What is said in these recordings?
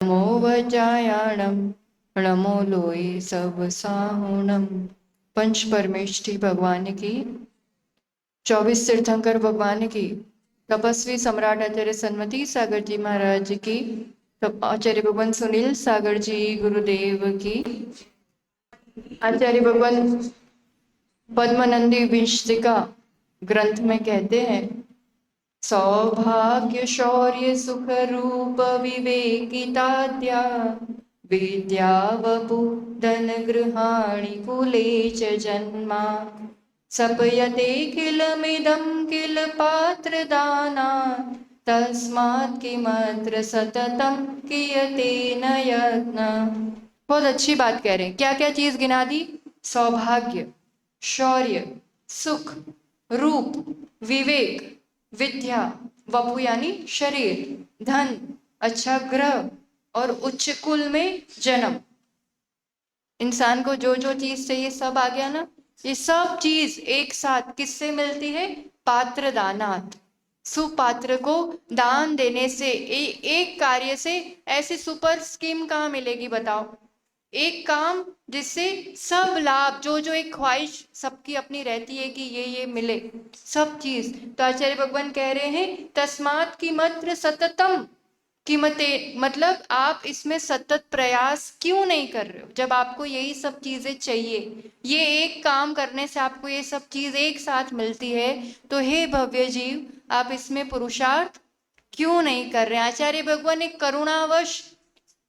नमो वज्रायाणम नमो लोई सब साहुणम। पंच परमेष्ठी भगवान की, 24 तीर्थंकर भगवान की, तपस्वी सम्राट आचार्य सन्मति सागर जी महाराज की, आचार्य भगवान सुनील सागर जी गुरुदेव की, आचार्य भगवान पद्मनंदी विंशिका ग्रंथ में कहते हैं, सौभाग्य शौर्य सुख रूप विवेकिताद्या विद्या वपु धन गृहाणि कुले च जन्मा सपयते किलमिदं किल पात्रदानात् तस्मात् किमत्र सततं कियते न यत्न। बहुत अच्छी बात कह रहे हैं। क्या क्या चीज गिना दी? सौभाग्य, शौर्य, सुख, रूप, विवेक, विद्या, वपु यानी शरीर, धन, अच्छा ग्रह और उच्च कुल में जन्म। इंसान को जो जो चीज चाहिए सब आ गया ना। ये सब चीज एक साथ किससे मिलती है? पात्र दानात। सुपात्र को दान देने से एक कार्य से ऐसी सुपर स्कीम कहाँ मिलेगी बताओ? एक काम जिससे सब लाभ, जो जो एक ख्वाहिश सबकी अपनी रहती है कि ये मिले, सब चीज। तो आचार्य भगवान कह रहे हैं, तस्मात् किमत्र सततम कीमते, मतलब आप इसमें सतत प्रयास क्यों नहीं कर रहे हो जब आपको यही सब चीजें चाहिए? ये एक काम करने से आपको ये सब चीज एक साथ मिलती है, तो हे भव्य जीव, आप इसमें पुरुषार्थ क्यों नहीं कर रहे? आचार्य भगवान एक करुणावश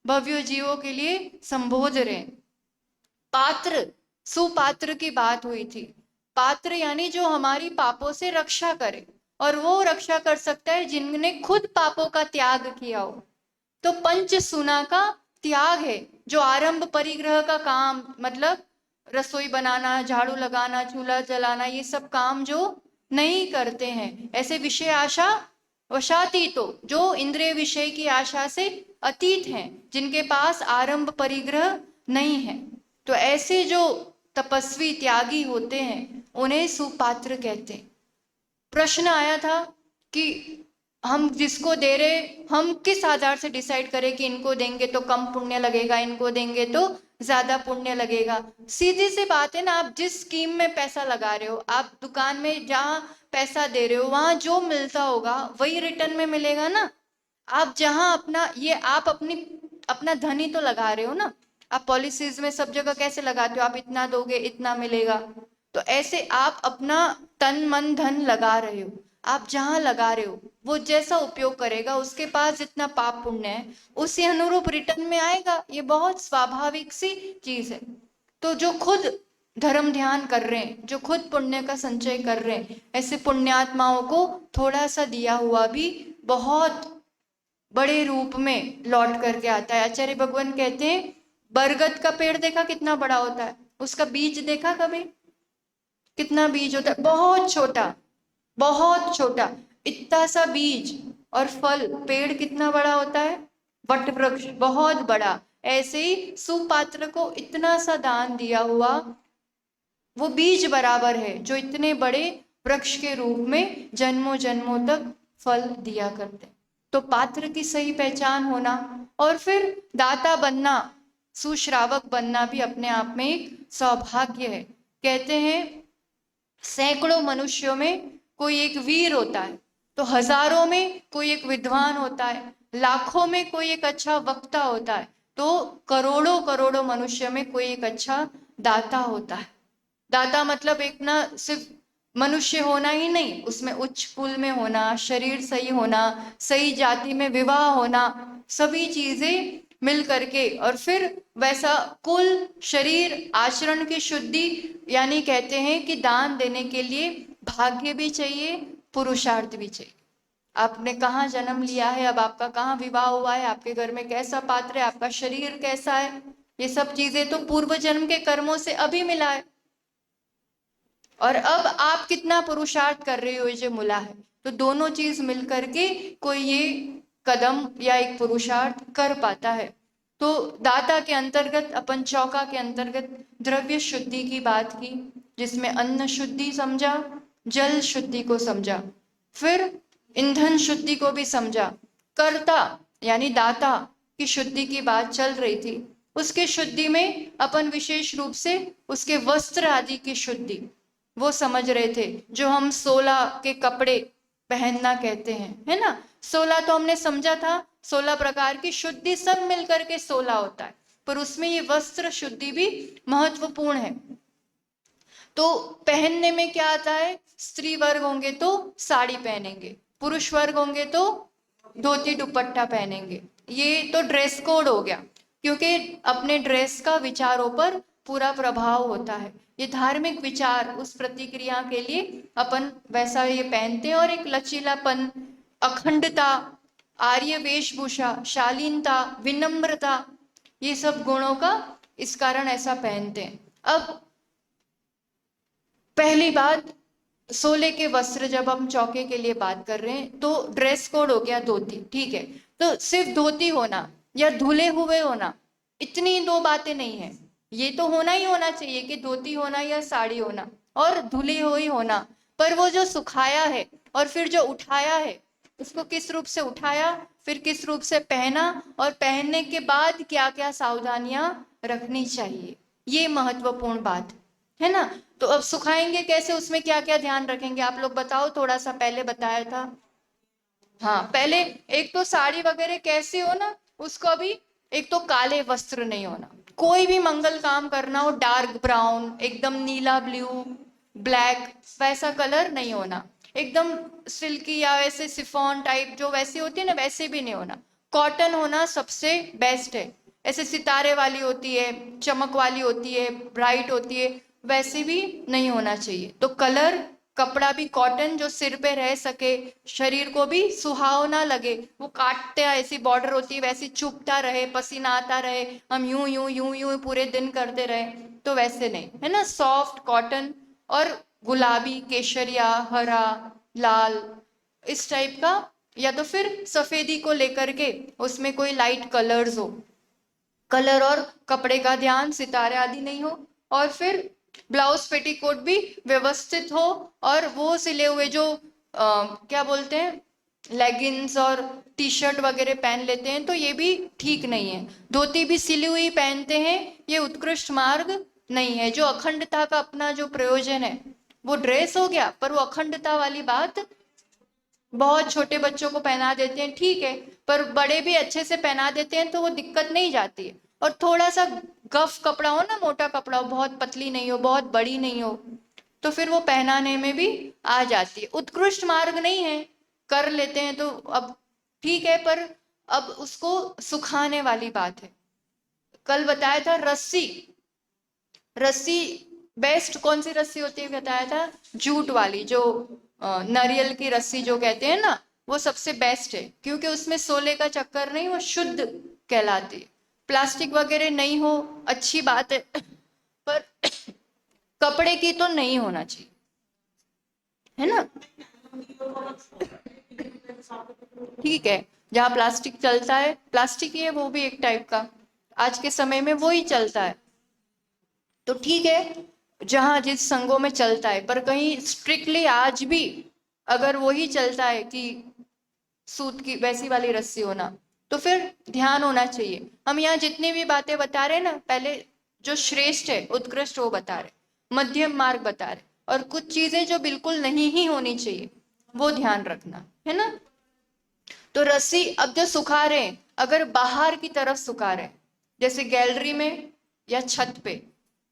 भव्य जीवों के लिए संबोध रहे। पात्र, सुपात्र की बात हुई थी। पात्र यानी जो हमारी पापों से रक्षा करे, और वो रक्षा कर सकता है जिनने खुद पापों का त्याग किया हो। तो पंच सुना का त्याग है, जो आरंभ परिग्रह का काम, मतलब रसोई बनाना, झाड़ू लगाना, चूल्हा जलाना, ये सब काम जो नहीं करते हैं, ऐसे विषय आशा वशातीतो, जो इंद्रिय विषय की आशा से अतीत हैं, जिनके पास आरंभ परिग्रह नहीं है, तो ऐसे जो तपस्वी त्यागी होते हैं उन्हें सुपात्र कहते हैं। प्रश्न आया था कि हम जिसको दे रहे, हम किस आधार से डिसाइड करें कि इनको देंगे तो कम पुण्य लगेगा, इनको देंगे तो ज्यादा पुण्य लगेगा? सीधी सी बात है ना, आप जिस स्कीम में पैसा लगा रहे हो, आप दुकान में जहां पैसा दे रहे हो, वहां जो मिलता होगा वही रिटर्न में मिलेगा ना। आप जहां अपना ये आप अपनी अपना धन ही तो लगा रहे हो ना। आप पॉलिसीज में सब जगह कैसे लगाते हो? आप इतना दोगे इतना मिलेगा। तो ऐसे आप अपना तन मन धन लगा रहे हो, आप जहां लगा रहे हो वो जैसा उपयोग करेगा, उसके पास जितना पाप पुण्य है उसी अनुरूप रिटर्न में आएगा। ये बहुत स्वाभाविक सी चीज है। तो जो खुद धर्म ध्यान कर रहे हैं, जो खुद पुण्य का संचय कर रहे हैं, ऐसे पुण्यात्माओं को थोड़ा सा दिया हुआ भी बहुत बड़े रूप में लौट करके आता है। आचार्य भगवान कहते हैं, बरगद का पेड़ देखा कितना बड़ा होता है? उसका बीज देखा कभी? कितना बीज होता है? बहुत छोटा, बहुत छोटा, इतना सा बीज। और फल, पेड़ कितना बड़ा होता है? वट वृक्ष बहुत बड़ा। ऐसे ही सुपात्र को इतना सा दान दिया हुआ, वो बीज बराबर है जो इतने बड़े वृक्ष के रूप में जन्मों जन्मों तक फल दिया करते। तो पात्र की सही पहचान होना, और फिर दाता बनना, सुश्रावक बनना भी अपने आप में एक सौभाग्य है। कहते हैं, सैकड़ों मनुष्यों में कोई एक वीर होता है, तो हजारों में कोई एक विद्वान होता है, लाखों में कोई एक अच्छा वक्ता होता है, तो करोड़ों करोड़ों मनुष्य में कोई एक अच्छा दाता होता है। दाता मतलब एक ना सिर्फ मनुष्य होना ही नहीं, उसमें उच्च कुल में होना, शरीर सही होना, सही जाति में विवाह होना, सभी चीजें मिल करके, और फिर वैसा कुल, शरीर, आचरण की शुद्धि। यानी कहते हैं कि दान देने के लिए भाग्य भी चाहिए, पुरुषार्थ भी चाहिए। आपने कहाँ जन्म लिया है, अब आपका कहाँ विवाह हुआ है, आपके घर में कैसा पात्र है, आपका शरीर कैसा है, ये सब चीजें तो पूर्व जन्म के कर्मों से अभी मिला है। और अब आप कितना पुरुषार्थ कर रहे हो, ये जो मिला है, तो दोनों चीज मिल करके कोई ये कदम या एक पुरुषार्थ कर पाता है। तो दाता के अंतर्गत अपन चौका के अंतर्गत द्रव्य शुद्धि की बात की, जिसमें अन्न शुद्धि समझा, जल शुद्धि को समझा, फिर ईंधन शुद्धि को भी समझा। कर्ता यानी दाता, की शुद्धि की बात चल रही थी, उसके शुद्धि में अपन विशेष रूप से उसके वस्त्र आदि की शुद्धि वो समझ रहे थे, जो हम 16 के कपड़े पहनना कहते हैं, है ना। 16 तो हमने समझा था, 16 प्रकार की शुद्धि सब मिलकर के 16 होता है, पर उसमें ये वस्त्र शुद्धि भी महत्वपूर्ण है। तो पहनने में क्या आता है, स्त्री वर्ग होंगे तो साड़ी पहनेंगे, पुरुष वर्ग होंगे तो धोती दुपट्टा पहनेंगे। ये तो ड्रेस कोड हो गया, क्योंकि अपने ड्रेस का विचारों पर पूरा प्रभाव होता है। ये धार्मिक विचार उस प्रतिक्रिया के लिए अपन वैसा ये पहनते हैं, और एक लचीलापन, अखंडता, आर्य वेशभूषा, शालीनता, विनम्रता, ये सब गुणों का इस कारण ऐसा पहनते हैं। अब पहली बात, 16 के वस्त्र जब हम चौके के लिए बात कर रहे हैं तो ड्रेस कोड हो गया धोती, ठीक है। तो सिर्फ धोती होना या धुले हुए होना, इतनी दो बातें नहीं है। ये तो होना ही होना चाहिए कि धोती होना या साड़ी होना और धुली हुई होना, पर वो जो सुखाया है और फिर जो उठाया है, उसको किस रूप से उठाया, फिर किस रूप से पहना, और पहनने के बाद क्या क्या सावधानियां रखनी चाहिए, ये महत्वपूर्ण बात है ना। तो अब सुखाएंगे कैसे, उसमें क्या क्या ध्यान रखेंगे आप लोग बताओ, थोड़ा सा पहले बताया था। हाँ, पहले एक तो साड़ी वगैरह कैसे हो ना, उसको अभी एक तो काले वस्त्र नहीं होना, कोई भी मंगल काम करना हो डार्क ब्राउन, एकदम नीला ब्लू, ब्लैक, वैसा कलर नहीं होना। एकदम सिल्की या वैसे सिफॉन टाइप जो वैसी होती है ना, वैसे भी नहीं होना। कॉटन होना सबसे बेस्ट है। ऐसे सितारे वाली होती है, चमक वाली होती है, ब्राइट होती है, वैसे भी नहीं होना चाहिए। तो कलर, कपड़ा भी कॉटन जो सिर पे रह सके, शरीर को भी सुहावना लगे, वो काटते ऐसी बॉर्डर होती है वैसी चुभता रहे, पसीना आता रहे, हम यूं यूं यूं यूं पूरे दिन करते रहे, तो वैसे नहीं, है ना। सॉफ्ट कॉटन और गुलाबी, केशरिया, हरा, लाल, इस टाइप का, या तो फिर सफेदी को लेकर के उसमें कोई लाइट कलर्स हो, कलर और कपड़े का ध्यान, सितारे आदि नहीं हो। और फिर ब्लाउज पेटीकोट भी व्यवस्थित हो, और वो सिले हुए जो क्या बोलते हैं, लेगिंग्स और टी शर्ट वगैरह पहन लेते हैं, तो ये भी ठीक नहीं है। धोती भी सिली हुई पहनते हैं, ये उत्कृष्ट मार्ग नहीं है। जो अखंडता का अपना जो प्रयोजन है, वो ड्रेस हो गया, पर वो अखंडता वाली बात, बहुत छोटे बच्चों को पहना देते हैं ठीक है, पर बड़े भी अच्छे से पहना देते हैं तो वो दिक्कत नहीं जाती है। और थोड़ा सा गफ कपड़ा हो ना, मोटा कपड़ा हो, बहुत पतली नहीं हो, बहुत बड़ी नहीं हो, तो फिर वो पहनाने में भी आ जाती है। उत्कृष्ट मार्ग नहीं है, कर लेते हैं तो अब ठीक है, पर अब उसको सुखाने वाली बात है। कल बताया था रस्सी, रस्सी बेस्ट कौन सी रस्सी होती है बताया था, जूट वाली, जो नारियल की रस्सी जो कहते हैं ना, वो सबसे बेस्ट है, क्योंकि उसमें सोले का चक्कर नहीं, वो शुद्ध कहलाती है। प्लास्टिक वगैरह नहीं हो अच्छी बात है, पर कपड़े की तो नहीं होना चाहिए, है ना। ठीक है, जहाँ प्लास्टिक चलता है, प्लास्टिक ही है वो भी एक टाइप का, आज के समय में वो ही चलता है, तो ठीक है, जहां जिस संघों में चलता है। पर कहीं स्ट्रिक्टली आज भी अगर वही चलता है कि सूत की वैसी वाली रस्सी होना, तो फिर ध्यान होना चाहिए। हम यहाँ जितनी भी बातें बता रहे हैं ना, पहले जो श्रेष्ठ है, उत्कृष्ट, वो बता रहे, मध्यम मार्ग बता रहे, और कुछ चीजें जो बिल्कुल नहीं ही होनी चाहिए वो ध्यान रखना, है ना। तो रस्सी अब जो सुखा रहे हैं, अगर बाहर की तरफ सुखा रहे हैं, जैसे गैलरी में या छत पे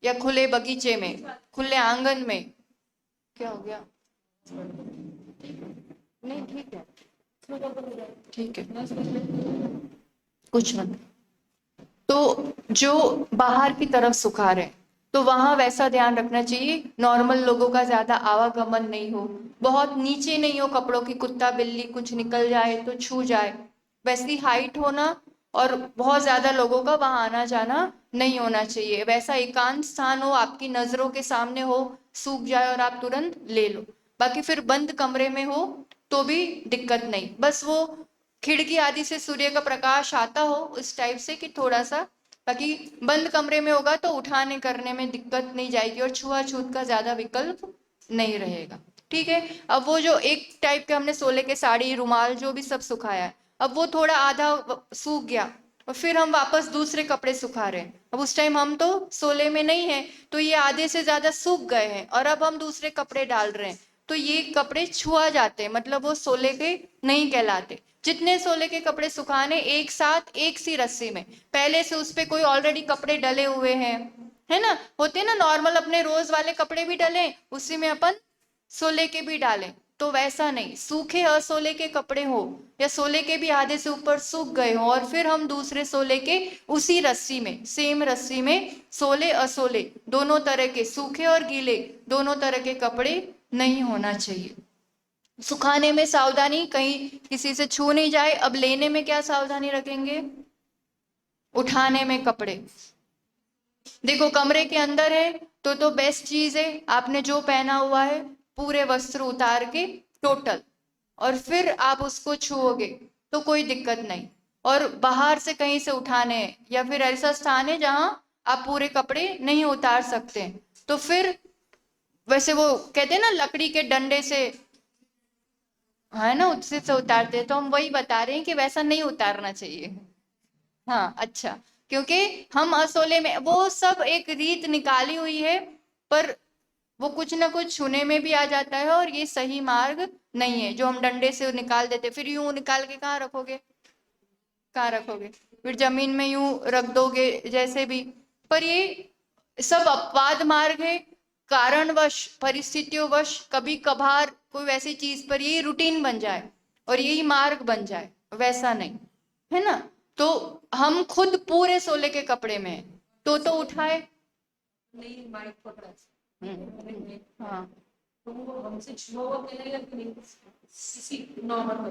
या खुले बगीचे में, खुले आंगन में, क्या हो गया, नहीं ठीक है, ठीक है, कुछ मत। तो जो बाहर की तरफ सुखा रहे हैं, तो वहां वैसा ध्यान रखना चाहिए, नॉर्मल लोगों का ज्यादा आवागमन नहीं हो, बहुत नीचे नहीं हो कपड़ों की, कुत्ता बिल्ली कुछ निकल जाए तो छू जाए, वैसी हाइट होना, और बहुत ज्यादा लोगों का वहां आना जाना नहीं होना चाहिए। वैसा एकांत स्थान हो, आपकी नजरों के सामने हो, सूख जाए और आप तुरंत ले लो। बाकी फिर बंद कमरे में हो तो भी दिक्कत नहीं, बस वो खिड़की आदि से सूर्य का प्रकाश आता हो उस टाइप से कि थोड़ा सा, बाकी बंद कमरे में होगा तो उठाने करने में दिक्कत नहीं जाएगी, और छुआछूत का ज्यादा विकल्प नहीं रहेगा। ठीक है, अब वो जो एक टाइप के हमने सोले के साड़ी रुमाल जो भी सब सुखाया है, अब वो थोड़ा आधा सूख गया, और फिर हम वापस दूसरे कपड़े सुखा रहे हैं। अब उस टाइम हम तो सोले में नहीं है, तो ये आधे से ज्यादा सूख गए हैं और अब हम दूसरे कपड़े डाल रहे हैं, तो ये कपड़े छुआ जाते हैं, मतलब वो सोले के नहीं कहलाते। जितने सोले के कपड़े सुखाने एक साथ एक सी रस्सी में, पहले से उस पे कोई ऑलरेडी कपड़े डले हुए हैं, है ना, होते ना नॉर्मल अपने रोज वाले कपड़े भी डले, उसी में अपन सोले के भी डालें, तो वैसा नहीं। सूखे असोले के कपड़े हो या सोले के भी आधे से ऊपर सूख गए हो और फिर हम दूसरे सोले के उसी रस्सी में, सेम रस्सी में सोले असोले दोनों तरह के, सूखे और गीले दोनों तरह के कपड़े नहीं होना चाहिए। सुखाने में सावधानी, कहीं किसी से छू नहीं जाए। अब लेने में क्या सावधानी रखेंगे? उठाने में कपड़े, देखो कमरे के अंदर है तो बेस्ट चीज है, आपने जो पहना हुआ है पूरे वस्त्र उतार के टोटल, और फिर आप उसको छुओगे तो कोई दिक्कत नहीं। और बाहर से कहीं से उठाने हैं या फिर ऐसा स्थान है जहां आप पूरे कपड़े नहीं उतार सकते, तो फिर वैसे वो कहते हैं ना लकड़ी के डंडे से, है ना, उससे से उतारते हैं, तो हम वही बता रहे हैं कि वैसा नहीं उतारना चाहिए। हाँ अच्छा, क्योंकि हम असोले में वो सब एक रीत निकाली हुई है, पर वो कुछ ना कुछ छूने में भी आ जाता है और ये सही मार्ग नहीं है जो हम डंडे से निकाल देते। फिर यूं निकाल के कहाँ रखोगे, कहाँ रखोगे, फिर जमीन में यूं रख दोगे जैसे भी। पर ये सब अपवाद मार्ग है, कारणवश परिस्थितियों वश कभी कभार कोई वैसी चीज पर यही रूटीन बन जाए और यही मार्ग बन जाए, वैसा नहीं, है ना। तो हम खुद पूरे सोले के कपड़े में हैं, तो उठाए नहीं माइक पकड़ा हाँ तो वो हमसे छुआ हुआ मिलेगा कि नहीं, किसी नॉर्मल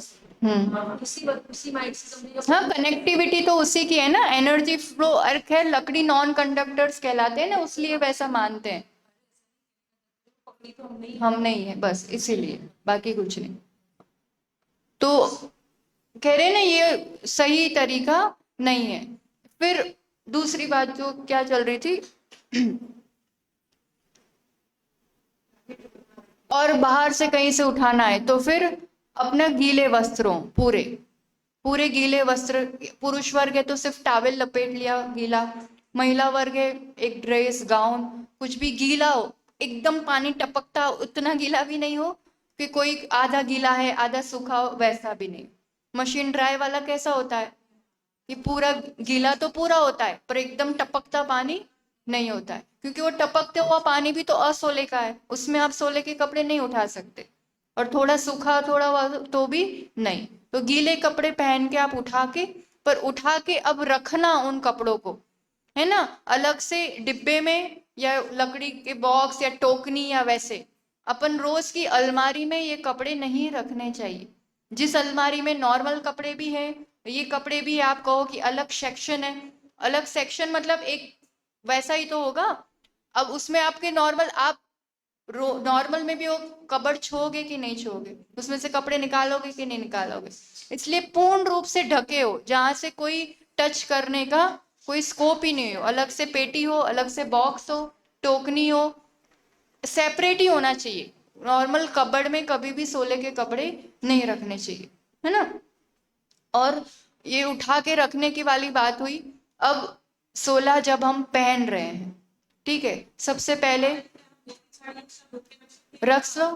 उसी माइक से समझिए। हाँ, कनेक्टिविटी तो उसी की है ना, एनर्जी फ्लो अर्क है, लकड़ी नॉन कंडक्टर्स कहलाते हैं ना, इसलिए वैसा मानते हैं। तो हम नहीं है बस इसीलिए, बाकी कुछ नहीं। तो कह रहे ना ये सही तरीका नहीं है। फिर दूसरी बात जो क्या चल रही थी और बाहर से कहीं से उठाना है तो फिर अपना गीले वस्त्रों, पूरे पूरे गीले वस्त्र, पुरुष वर्ग है तो सिर्फ टॉवेल लपेट लिया गीला, महिला वर्ग है एक ड्रेस गाउन, कुछ भी गीला हो, एकदम पानी टपकता उतना गीला भी नहीं हो कि कोई आधा गीला है आधा सूखा हो, वैसा भी नहीं। मशीन ड्राई वाला कैसा होता है, ये पूरा गीला तो पूरा होता है पर एकदम टपकता पानी नहीं होता है, क्योंकि वो टपकते हुआ पानी भी तो असोले का है, उसमें आप सोले के कपड़े नहीं उठा सकते। और थोड़ा सूखा थोड़ा तो भी नहीं। तो गीले कपड़े पहन के आप उठा के, पर उठा के अब रखना उन कपड़ों को, है ना, अलग से डिब्बे में या लकड़ी के बॉक्स या टोकनी या वैसे, अपन रोज की अलमारी में ये कपड़े नहीं रखने चाहिए। जिस अलमारी में नॉर्मल कपड़े भी है, ये कपड़े भी आप कहो कि अलग सेक्शन है, अलग सेक्शन मतलब एक वैसा ही तो होगा। अब उसमें आपके नॉर्मल आप नॉर्मल में भी वो कबर्ड छोगे कि नहीं छोगे, उसमें से कपड़े निकालोगे कि नहीं निकालोगे, इसलिए पूर्ण रूप से ढके हो जहां से कोई टच करने का कोई स्कोप ही नहीं हो। अलग से पेटी हो, अलग से बॉक्स हो, टोकनी हो, सेपरेट ही होना चाहिए। नॉर्मल कबर्ड में कभी भी सोले के कपड़े नहीं रखने चाहिए, है ना। और ये उठा के रखने की वाली बात हुई। अब सोला जब हम पहन रहे हैं, ठीक है, सबसे पहले रख लो,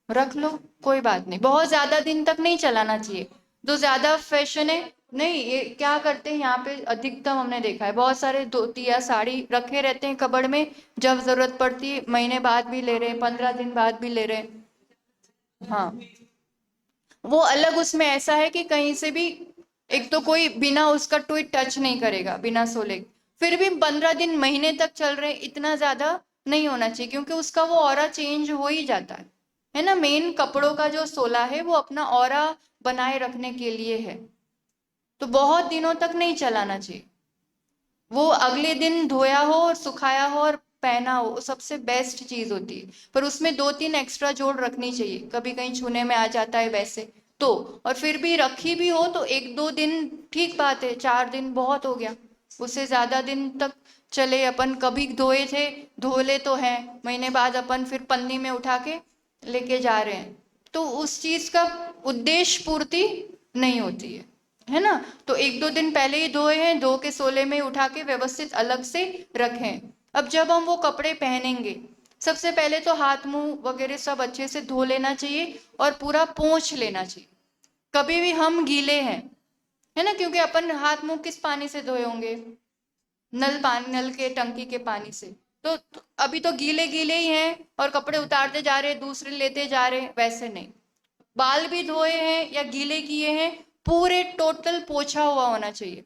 रख लो, कोई बात नहीं, बहुत ज्यादा दिन तक नहीं चलाना चाहिए। जो ज्यादा फैशन है नहीं, ये क्या करते हैं यहाँ पे अधिकतम हमने देखा है, बहुत सारे धोती या साड़ी रखे रहते हैं कबड़ में, जब जरूरत पड़ती है महीने बाद भी ले रहे हैं, 15 दिन बाद भी ले रहे हैं। हाँ, वो अलग उसमें ऐसा है कि कहीं से भी, एक तो कोई बिना उसका कोई टच नहीं करेगा बिना सोले, फिर भी 15 दिन महीने तक चल रहे, इतना ज्यादा नहीं होना चाहिए, क्योंकि उसका वो ऑरा चेंज हो ही जाता है ना। मेन कपड़ों का जो सोला है वो अपना ऑरा बनाए रखने के लिए है, तो बहुत दिनों तक नहीं चलाना चाहिए। वो अगले दिन धोया हो और सुखाया हो और पहना हो, वो सबसे बेस्ट चीज होती है, पर उसमें 2-3 एक्स्ट्रा जोड़ रखनी चाहिए, कभी कहीं छूने में आ जाता है वैसे तो। और फिर भी रखी भी हो तो 1-2 दिन ठीक बात है, 4 दिन बहुत हो गया, उससे ज्यादा दिन तक चले। अपन कभी धोए थे, धो ले तो है, महीने बाद अपन फिर पन्नी में उठा के लेके जा रहे हैं, तो उस चीज का उद्देश्य पूर्ति नहीं होती है। है ना। तो 1-2 दिन पहले ही धोए हैं, धो के सोले में उठा के व्यवस्थित अलग से रखें। अब जब हम वो कपड़े पहनेंगे, सबसे पहले तो हाथ मुंह वगैरह सब अच्छे से धो लेना चाहिए और पूरा पोंछ लेना चाहिए। कभी भी हम गीले हैं, है ना, क्योंकि अपन हाथ मुंह किस पानी से धोए होंगे, नल के टंकी के पानी से। तो अभी तो गीले गीले ही हैं और कपड़े उतारते जा रहे हैं, दूसरे लेते जा रहे हैं, वैसे नहीं। बाल भी धोए हैं या गीले किए हैं, पूरे टोटल पोछा हुआ होना चाहिए।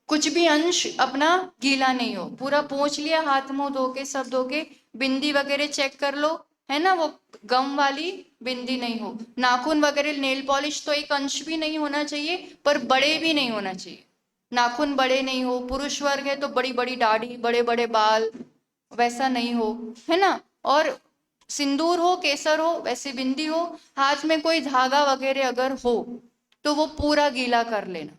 कुछ भी अंश अपना गीला नहीं हो, पूरा पोंछ लिया, हाथ मुंह धो के सब धो के। बिंदी वगैरह चेक कर लो, है ना, वो गम वाली बिंदी नहीं हो। नाखून वगैरह नेल पॉलिश तो एक अंश भी नहीं होना चाहिए, पर बड़े भी नहीं होना चाहिए। नाखून बड़े नहीं हो, पुरुष वर्ग है तो बड़ी बड़ी दाढ़ी, बड़े बड़े बाल, वैसा नहीं हो, है ना। और सिंदूर हो, केसर हो, वैसे बिंदी हो। हाथ में कोई धागा वगैरह अगर हो तो वो पूरा गीला कर लेना,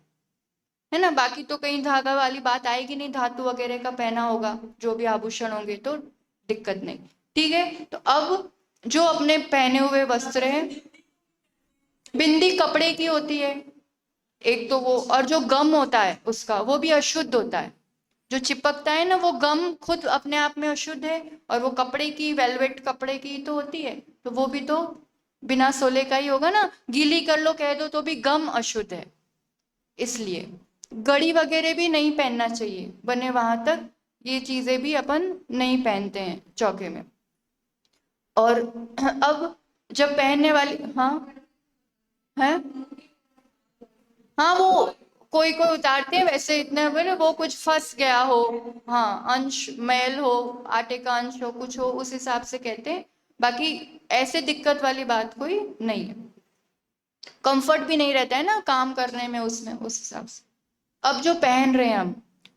है ना। बाकी तो कहीं धागा वाली बात आएगी नहीं, धातु वगैरह का पहना होगा, जो भी आभूषण होंगे तो दिक्कत नहीं। ठीक है, तो अब जो अपने पहने हुए वस्त्र हैं, बिंदी कपड़े की होती है एक तो वो, और जो गम होता है उसका वो भी अशुद्ध होता है। जो चिपकता है ना, वो गम खुद अपने आप में अशुद्ध है, और वो कपड़े की, वेलवेट कपड़े की तो होती है, तो वो भी तो बिना सोले का ही होगा ना। गीली कर लो कह दो तो भी गम अशुद्ध है। इसलिए घड़ी वगैरह भी नहीं पहनना चाहिए, बने वहां तक ये चीजें भी अपन नहीं पहनते हैं चौके में। और अब जब पहनने वाली, हाँ है, हाँ वो कोई कोई उतारते हैं, वैसे इतने बोले वो कुछ फंस गया हो, हाँ अंश मैल हो, आटे का अंश हो, कुछ हो, उस हिसाब से कहते हैं। बाकी ऐसे दिक्कत वाली बात कोई नहीं है। कंफर्ट भी नहीं रहता है ना काम करने में उसमें, उस हिसाब से। अब जो पहन रहे हैं हम,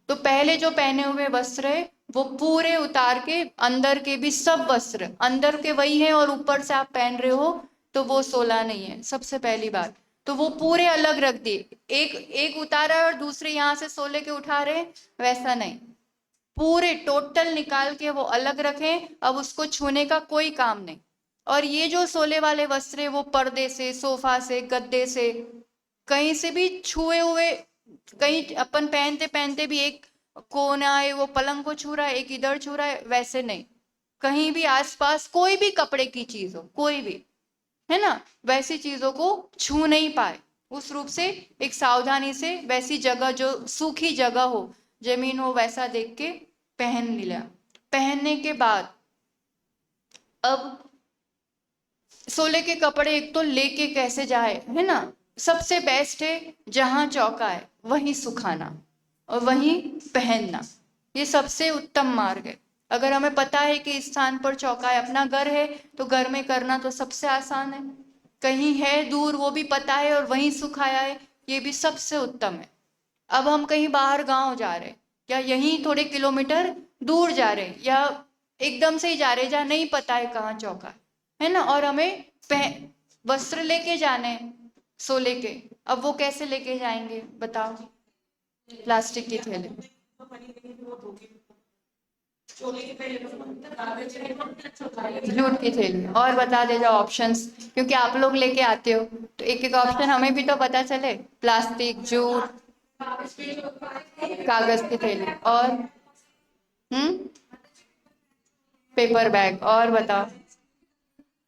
तो पहले जो पहने हुए वस्त्र है वो पूरे उतार के, अंदर के भी सब वस्त्र अंदर के वही है और ऊपर से आप पहन रहे हो तो वो सोला नहीं है, सबसे पहली बात। तो वो पूरे अलग रख दिए, एक एक उतारा और दूसरे यहाँ से सोले के उठा रहे, वैसा नहीं। पूरे टोटल निकाल के वो अलग रखें, अब उसको छूने का कोई काम नहीं। और ये जो सोले वाले वस्त्र है वो पर्दे से, सोफा से, गद्दे से, कहीं से भी छुए हुए, कहीं अपन पहनते पहनते भी एक कोना है वो पलंग को छू रहा है, एक इधर छू रहा है, वैसे नहीं। कहीं भी आसपास कोई भी कपड़े की चीज हो, कोई भी, है ना, वैसी चीजों को छू नहीं पाए। उस रूप से एक सावधानी से वैसी जगह, जो सूखी जगह हो, जमीन हो, वैसा देख के पहन लिया। पहनने के बाद अब सोले के कपड़े एक तो लेके कैसे जाए, है ना। सबसे बेस्ट है जहां चौका है वहीं सुखाना और वहीं पहनना, ये सबसे उत्तम मार्ग है। अगर हमें पता है कि इस स्थान पर चौका है, अपना घर है तो घर में करना तो सबसे आसान है। कहीं है दूर, वो भी पता है और वहीं सुखाया है, ये भी सबसे उत्तम है। अब हम कहीं बाहर गांव जा रहे हैं, या यहीं थोड़े किलोमीटर दूर जा रहे हैं, या एकदम से ही जा रहे हैं जहाँ नहीं पता है कहाँ चौका है ना, और हमें वस्त्र लेके जाने हैं सोले के। अब वो कैसे लेके जाएंगे बताओ, प्लास्टिक के थैले, जूट की थैली, और बता दे जाओ ऑप्शंस, क्योंकि आप लोग लेके आते हो तो एक एक ऑप्शन हमें भी तो पता चले। प्लास्टिक, जूट, कागज की थैली, और पेपर बैग, और बताओ।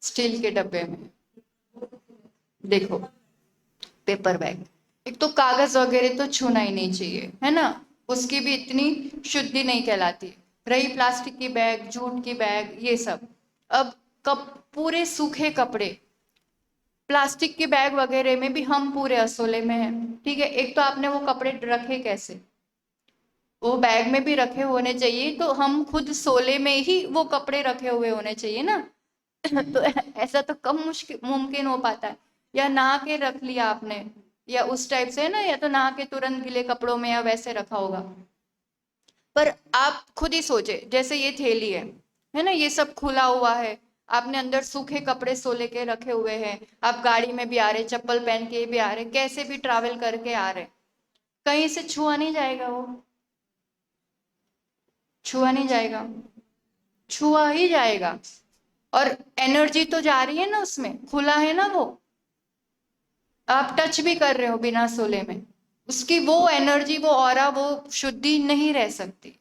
स्टील के डब्बे में, देखो पेपर बैग, एक तो कागज वगैरह तो छूना ही नहीं चाहिए, है ना, उसकी भी इतनी शुद्धि नहीं कहलाती। रही प्लास्टिक की बैग, जूट की बैग, ये सब। अब कप पूरे सूखे कपड़े, प्लास्टिक के बैग वगैरह में भी हम पूरे असोले में हैं, ठीक है। एक तो आपने वो कपड़े रखे कैसे, वो बैग में भी रखे होने चाहिए, तो हम खुद सोले में ही वो कपड़े रखे हुए होने चाहिए ना। तो ऐसा तो कम मुश्किल मुमकिन हो पाता है। या नहा के रख लिया आपने, या उस टाइप से, है ना, या तो नहा के तुरंत गीले कपड़ों में या वैसे रखा होगा। पर आप खुद ही सोचे, जैसे ये थैली है ना, ये सब खुला हुआ है, आपने अंदर सूखे कपड़े सोले के रखे हुए हैं, आप गाड़ी में भी आ रहे, चप्पल पहन के भी आ रहे, कैसे भी ट्रैवल करके आ रहे, कहीं से छुआ नहीं जाएगा वो, छुआ नहीं जाएगा, छुआ ही जाएगा। और एनर्जी तो जा रही है ना उसमें, खुला है ना वो, आप टच भी कर रहे हो बिना सोले में, उसकी वो एनर्जी, वो ऑरा, वो शुद्धि नहीं रह सकती।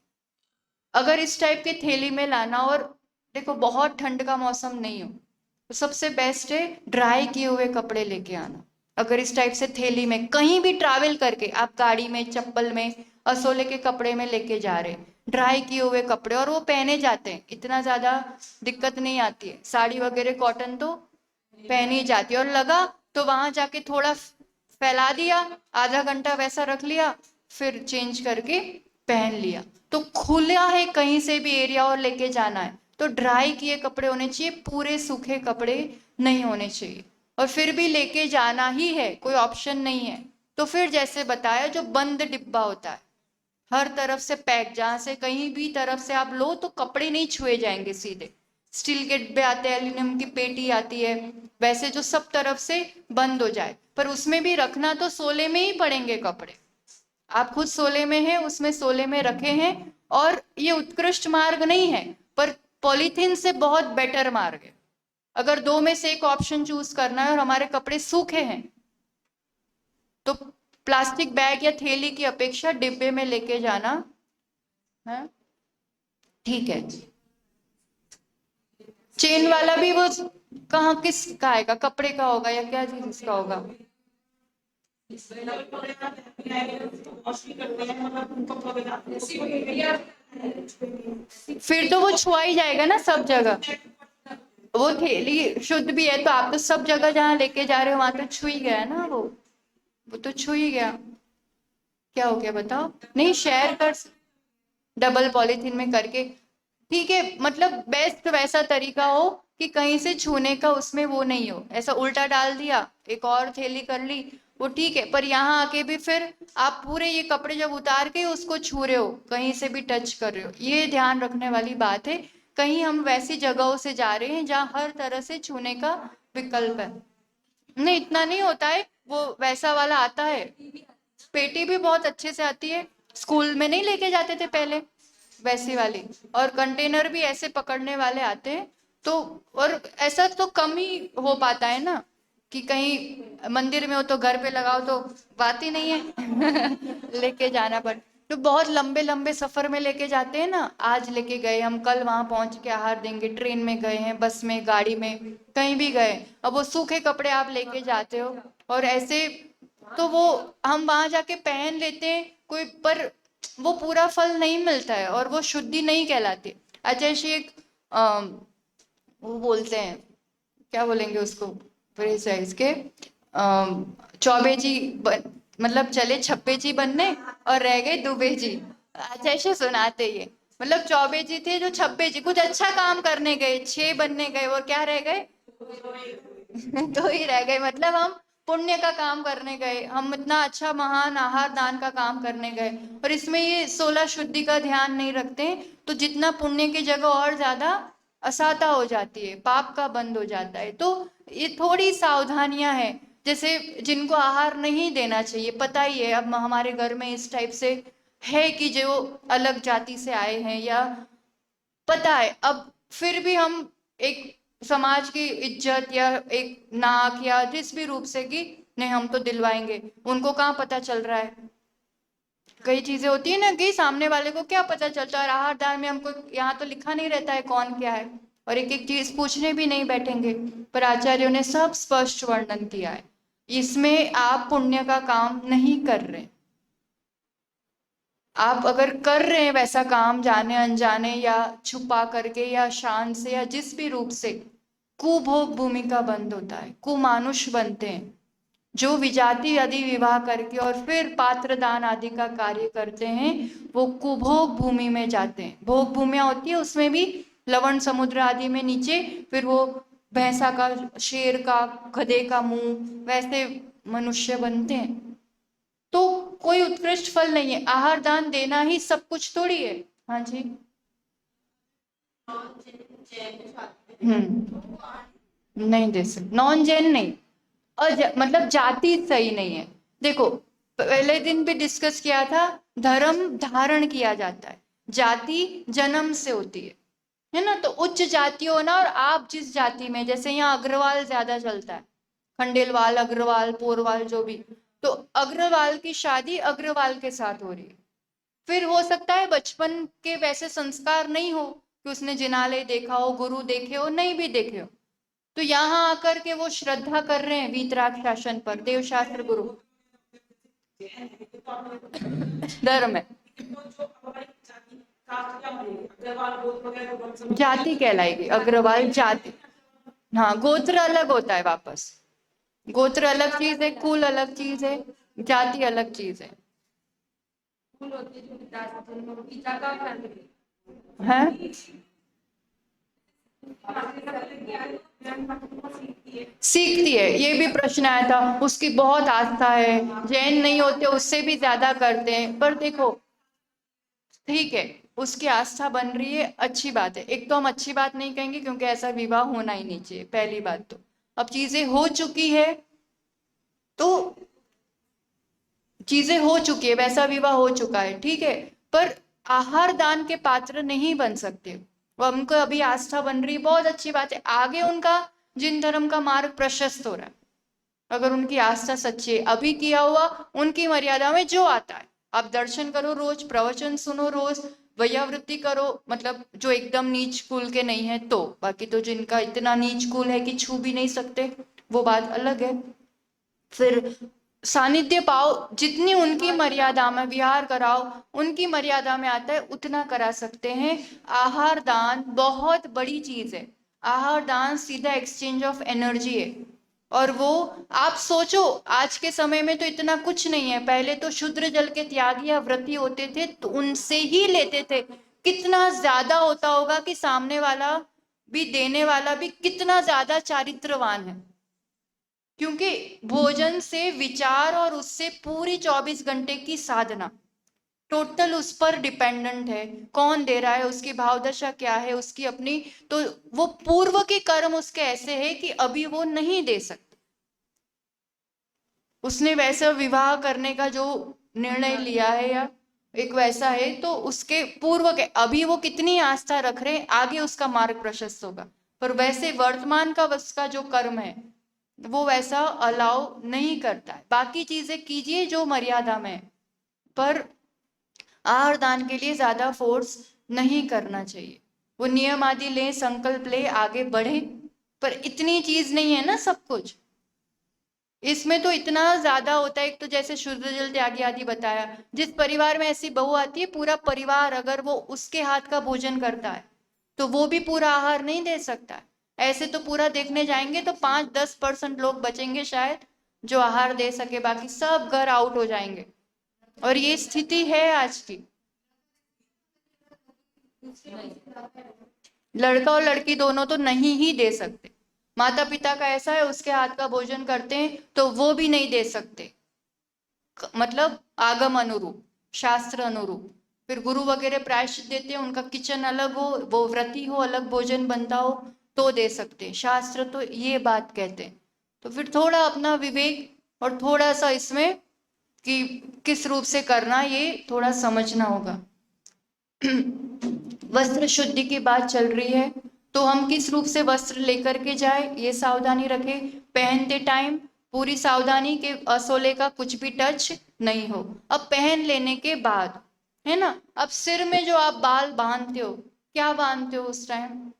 अगर इस टाइप के थैली में लाना, और देखो बहुत ठंड का मौसम नहीं हो, तो सबसे बेस्ट है ड्राई किए हुए कपड़े लेके आना। अगर इस टाइप से थैली में कहीं भी ट्रैवल करके आप गाड़ी में, चप्पल में, असोले के कपड़े में लेके जा रहे हैं, ड्राई किए हुए कपड़े, और वो पहने जाते हैं, इतना ज्यादा दिक्कत नहीं आती है। साड़ी वगैरह कॉटन तो पहनी जाती है, और लगा तो वहां जाके थोड़ा फैला दिया, आधा घंटा वैसा रख लिया, फिर चेंज करके पहन लिया। तो खुला है कहीं से भी एरिया और लेके जाना है तो ड्राई किए कपड़े होने चाहिए, पूरे सूखे कपड़े नहीं होने चाहिए। और फिर भी लेके जाना ही है, कोई ऑप्शन नहीं है, तो फिर जैसे बताया जो बंद डिब्बा होता है, हर तरफ से पैक, जहां से कहीं भी तरफ से आप लो तो कपड़े नहीं छुए जाएंगे सीधे। स्टील के डिब्बे आते हैं, एल्यूमिनियम की पेटी आती है, वैसे जो सब तरफ से बंद हो जाए, पर उसमें भी रखना तो सोले में ही पड़ेंगे कपड़े। आप खुद सोले में हैं, उसमें सोले में रखे हैं, और ये उत्कृष्ट मार्ग नहीं है, पर पॉलीथीन से बहुत बेटर मार्ग है। अगर दो में से एक ऑप्शन चूज करना है और हमारे कपड़े सूखे हैं, तो प्लास्टिक बैग या थैली की अपेक्षा डिब्बे में लेके जाना है, ठीक है। चेन वाला भी वो कहाँ, किस का आएगा, कपड़े का होगा या क्या चीज इसका होगा? फिर तो वो छुआ ही जाएगा ना सब जगह। वो थैली शुद्ध भी है तो आप तो सब जगह जहाँ लेके जा रहे हो वहां तो छू ही गया ना वो तो छू ही गया। क्या हो गया बताओ? नहीं, शेयर कर, डबल पॉलीथीन में करके, ठीक है। मतलब बेस्ट वैसा तरीका हो कि कहीं से छूने का उसमें वो नहीं हो, ऐसा उल्टा डाल दिया, एक और थैली कर ली, वो ठीक है। पर यहाँ आके भी फिर आप पूरे ये कपड़े जब उतार के उसको छू रहे हो, कहीं से भी टच कर रहे हो, ये ध्यान रखने वाली बात है। कहीं हम वैसी जगहों से जा रहे हैं जहाँ हर तरह से छूने का विकल्प है। नहीं, इतना नहीं होता है, वो वैसा वाला आता है, पेटी भी बहुत अच्छे से आती है, स्कूल में नहीं लेके जाते थे पहले वैसी वाली, और कंटेनर भी ऐसे पकड़ने वाले आते हैं। तो और ऐसा तो कम ही हो पाता है ना, कि कहीं मंदिर में हो तो घर पे लगाओ तो बात ही नहीं है लेके जाना पड़, तो बहुत लंबे लंबे सफर में लेके जाते हैं ना, आज लेके गए हम, कल वहां पहुंच के आहार देंगे, ट्रेन में गए हैं, बस में, गाड़ी में, कहीं भी गए, अब वो सूखे कपड़े आप लेके जाते हो और ऐसे, तो वो हम वहां जाके पहन लेते हैं कोई, पर वो पूरा फल नहीं मिलता है और वो शुद्धि नहीं कहलाती। अच्छा, ऐसे एक वो बोलते हैं, क्या बोलेंगे उसको, फ्रेज है इसके, चौबेजी मतलब चले छप्पे बनने और रह गए दुबेजी। अच्छा, ऐसे सुनाते ये, मतलब चौबेजी थे जो छप्पे, कुछ अच्छा काम करने गए, 6 बनने गए और क्या रह गए दो ही रह गए। मतलब हम पुण्य का काम करने गए, हम इतना अच्छा महान आहार दान का काम करने गए, और इसमें ये 16 शुद्धि का ध्यान नहीं रखते, तो जितना पुण्य की जगह और ज्यादा असाता हो जाती है, पाप का बंद हो जाता है। तो ये थोड़ी सावधानियां हैं, जैसे जिनको आहार नहीं देना चाहिए, पता ही है, अब हमारे घर में इस टाइप से है कि जो अलग जाति से आए हैं, या पता है, अब फिर भी हम एक समाज की इज्जत या एक नाक या जिस भी रूप से कि नहीं हम तो दिलवाएंगे, उनको कहाँ पता चल रहा है। कई चीजें होती है ना कि सामने वाले को क्या पता चलता है, और आहार दान में हमको यहाँ तो लिखा नहीं रहता है कौन क्या है, और एक एक चीज पूछने भी नहीं बैठेंगे, पर आचार्यों ने सब स्पष्ट वर्णन किया है, इसमें आप पुण्य का काम नहीं कर रहे। आप अगर कर रहे हैं वैसा काम जाने अनजाने या छुपा करके या शान से या जिस भी रूप से, कुभोग भूमि का बंद होता है, कुमानुष बनते हैं। जो विजाति आदि विवाह करके और फिर पात्र दान आदि का कार्य करते हैं, वो कुभोग भूमि में जाते हैं। भोग भूमिया होती है, उसमें भी लवण समुद्र आदि में नीचे, फिर वो भैंसा का, शेर का, गधे का मुंह, वैसे मनुष्य बनते हैं। तो कोई उत्कृष्ट फल नहीं है, आहार दान देना ही सब कुछ थोड़ी है। हाँ जी। नहीं दे सकते, नॉन जैन नहीं, मतलब जाति सही नहीं है। देखो, पहले दिन भी डिस्कस किया था, धर्म धारण किया जाता है, जाति जन्म से होती है ना? तो उच्च जाति हो ना, और आप जिस जाति में, जैसे यहाँ अग्रवाल ज्यादा चलता है, खंडेलवाल, अग्रवाल, पोरवाल, जो भी। तो अग्रवाल की शादी अग्रवाल के साथ हो रही है। फिर हो सकता है बचपन के वैसे संस्कार नहीं हो कि उसने जिनालय देखा हो, गुरु देखे हो, नहीं भी देखे हो, तो यहाँ आकर के वो श्रद्धा कर रहे हैं वीतराग शासन पर, देवशास्त्र गुरु धर्म है। जाति कहलाएगी अग्रवाल, जाति। हाँ, गोत्र अलग होता है वापस। गोत्र अलग चीज है, कुल अलग चीज है, जाति अलग चीज है। हैं? सीखती है, ये भी प्रश्न आया था। उसकी बहुत आस्था है, जैन नहीं होते उससे भी ज्यादा करते हैं। पर देखो, ठीक है, उसकी आस्था बन रही है, अच्छी बात है। एक तो हम अच्छी बात नहीं कहेंगे क्योंकि ऐसा विवाह होना ही नहीं चाहिए, पहली बात तो। अब चीजें हो चुकी है तो चीजें हो चुकी है, वैसा विवाह हो चुका है, ठीक है। पर आहार दान के पात्र नहीं बन सकते। वो उनको अभी आस्था बन रही, बहुत अच्छी बात है। आगे उनका जिन धर्म का मार्ग प्रशस्त हो रहा है, अगर उनकी आस्था सच्ची है, अभी किया हुआ उनकी मर्यादा में जो आता है। आप दर्शन करो रोज, प्रवचन सुनो रोज, वैयावृत्ति करो, मतलब जो एकदम नीच कुल के नहीं है तो। बाकी तो जिनका इतना नीच कुल है कि छू भी नहीं सकते, वो बात अलग है। फिर सानिध्य पाओ, जितनी उनकी मर्यादा में विहार कराओ, उनकी मर्यादा में आता है उतना करा सकते हैं। आहार दान बहुत बड़ी चीज है। आहार दान सीधा एक्सचेंज ऑफ एनर्जी है। और वो आप सोचो, आज के समय में तो इतना कुछ नहीं है। पहले तो शुद्र जल के त्यागी या व्रती होते थे तो उनसे ही लेते थे। कितना ज्यादा होता होगा कि सामने वाला भी, देने वाला भी कितना ज्यादा चारित्रवान है। क्योंकि भोजन से विचार और उससे पूरी 24 घंटे की साधना टोटल उस पर डिपेंडेंट है। कौन दे रहा है, उसकी भाव दशा क्या है, उसकी अपनी। तो वो पूर्व के कर्म उसके ऐसे है कि अभी वो नहीं दे सकते। उसने वैसा विवाह करने का जो निर्णय लिया है या एक वैसा है, तो उसके पूर्व के अभी वो कितनी आस्था रख रहे हैं, आगे उसका मार्ग प्रशस्त होगा। पर वैसे वर्तमान का उसका जो कर्म है वो वैसा अलाउ नहीं करता है। बाकी चीजें कीजिए जो मर्यादा में है, पर आहार दान के लिए ज्यादा फोर्स नहीं करना चाहिए। वो नियम आदि ले, संकल्प ले, आगे बढ़े। पर इतनी चीज नहीं है ना सब कुछ। इसमें तो इतना ज्यादा होता है। एक तो जैसे शुद्ध जल त्यागी आदि बताया, जिस परिवार में ऐसी बहू आती है, पूरा परिवार अगर वो उसके हाथ का भोजन करता है तो वो भी पूरा आहार नहीं दे सकता है। ऐसे तो पूरा देखने जाएंगे तो 5-10% लोग बचेंगे शायद जो आहार दे सके, बाकी सब घर आउट हो जाएंगे। और ये स्थिति है आज की। लड़का और लड़की दोनों तो नहीं ही दे सकते। माता पिता का ऐसा है, उसके हाथ का भोजन करते हैं तो वो भी नहीं दे सकते, मतलब आगम अनुरूप, शास्त्र अनुरूप। फिर गुरु वगैरह प्रायश्चित देते हैं, उनका किचन अलग हो, वो व्रती हो, अलग भोजन बनता हो तो दे सकते हैं। शास्त्र तो ये बात कहते हैं। तो फिर थोड़ा अपना विवेक और थोड़ा सा इसमें कि किस रूप से करना, ये थोड़ा समझना होगा। वस्त्र शुद्धि की बात चल रही है, तो हम किस रूप से वस्त्र लेकर के जाए ये सावधानी रखें। पहनते टाइम पूरी सावधानी के असोले का कुछ भी टच नहीं हो। अब पहन लेने के बाद, है ना, अब सिर में जो आप बाल बांधते हो, क्या बांधते हो उस टाइम?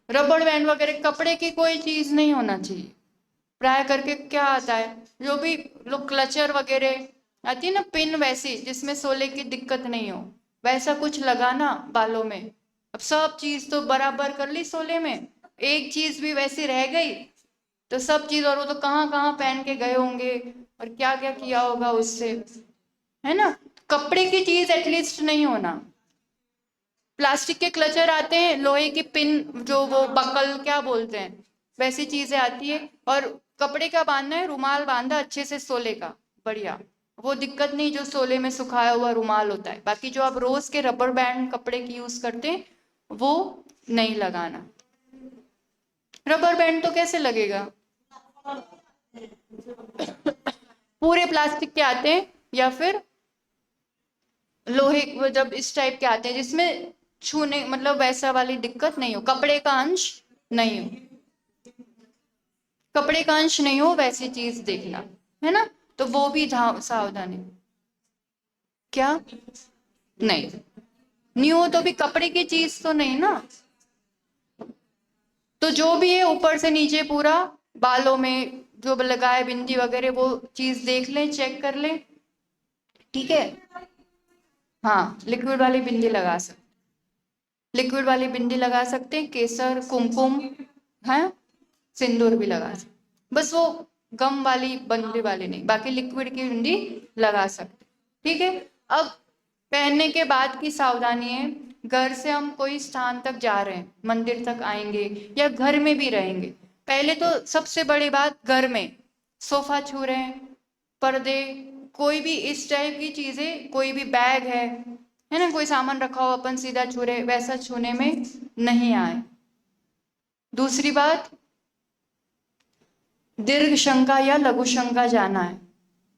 रबड़ बैंड वगैरह, कपड़े की कोई चीज नहीं होना चाहिए। प्राय करके क्या आता है, जो भी लोग क्लचर वगैरह आती है ना, पिन वैसी जिसमें सोले की दिक्कत नहीं हो, वैसा कुछ लगाना बालों में। अब सब चीज तो बराबर कर ली सोले में, एक चीज भी वैसी रह गई तो सब चीज। और वो तो कहाँ कहाँ पहन के गए होंगे और क्या क्या किया होगा उससे, है ना। कपड़े की चीज एटलीस्ट नहीं होना। प्लास्टिक के क्लचर आते हैं, लोहे की पिन, जो वो बकल क्या बोलते हैं, वैसी चीजें आती है। और कपड़े का बांधना है, रुमाल बांधा अच्छे से सोले का, बढ़िया, वो दिक्कत नहीं जो सोले में सुखाया हुआ रुमाल होता है। बाकी जो आप रोज के रबर बैंड कपड़े की यूज करते हैं वो नहीं लगाना। रबर बैंड तो कैसे लगेगा, पूरे प्लास्टिक के आते हैं या फिर लोहे, जब इस टाइप के आते हैं जिसमें छूने, मतलब वैसा वाली दिक्कत नहीं हो, कपड़े का अंश नहीं हो। कपड़े का अंश नहीं हो वैसी चीज देखना, है ना, तो वो भी सावधानी। क्या? नहीं, न्यू हो तो भी कपड़े की चीज तो नहीं ना, तो जो भी है ऊपर से नीचे पूरा, बालों में जो लगाए बिंदी वगैरह वो चीज देख लें, चेक कर लें, ठीक है। हाँ, लिक्विड वाली बिंदी लगा सकते, लिक्विड वाली बिंदी लगा सकते हैं, केसर, कुमकुम, है, सिंदूर भी लगा सकते, बस वो गम वाली बिंदी वाली नहीं, बाकी लिक्विड की बिंदी लगा सकते, ठीक है। अब पहनने के बाद की सावधानी है, घर से हम कोई स्थान तक जा रहे हैं, मंदिर तक आएंगे या घर में भी रहेंगे, पहले तो सबसे बड़ी बात, घर में सोफा छू रहे हैं, पर्दे, कोई भी इस टाइप की चीजें, कोई भी बैग है ना, कोई सामान रखा हो अपन सीधा छू रहे, वैसा छूने में नहीं आए। दूसरी बात, दीर्घ शंका या लघु शंका जाना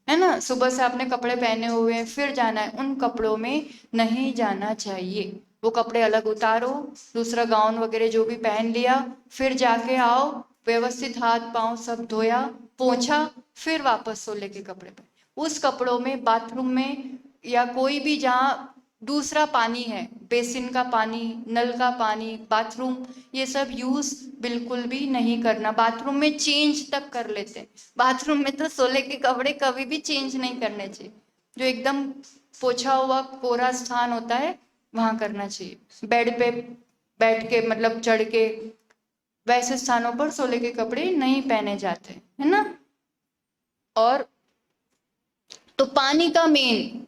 है ना, सुबह से आपने कपड़े पहने हुए हैं फिर जाना है, उन कपड़ों में नहीं जाना चाहिए, वो कपड़े अलग उतारो, दूसरा गाउन वगैरह जो भी पहन लिया, फिर जाके आओ, व्यवस्थित हाथ पांव सब धोया, पोंछा, फिर वापस सोले के कपड़े पहन, उस कपड़ों में बाथरूम में या कोई भी जहाँ दूसरा पानी है, बेसिन का पानी, नल का पानी, बाथरूम, ये सब यूज बिल्कुल भी नहीं करना, बाथरूम में चेंज तक कर लेते हैं, बाथरूम में तो सोले के कपड़े कभी भी चेंज नहीं करने चाहिए, जो एकदम पोछा हुआ कोरा स्थान होता है वहां करना चाहिए, बेड पे बैठ के मतलब चढ़ के वैसे स्थानों पर सोले के कपड़े नहीं पहने जाते, है ना। और तो पानी का मेन,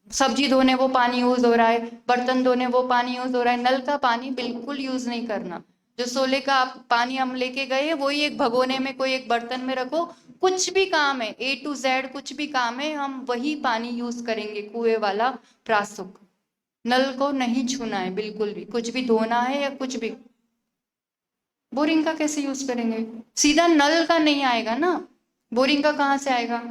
सब्जी धोने वो पानी यूज हो रहा है, बर्तन धोने वो पानी यूज हो रहा है, नल का पानी बिल्कुल यूज नहीं करना, जो सोले का आप पानी हम लेके गए वही एक भगोने में कोई एक बर्तन में रखो, कुछ भी काम है A to Z, कुछ भी काम है हम वही पानी यूज करेंगे, कुएं वाला प्रासुक, नल को नहीं छूना है बिल्कुल भी, कुछ भी धोना है या कुछ भी। बोरिंग का कैसे यूज करेंगे, सीधा नल का नहीं आएगा ना, बोरिंग का कहाँ से आएगा।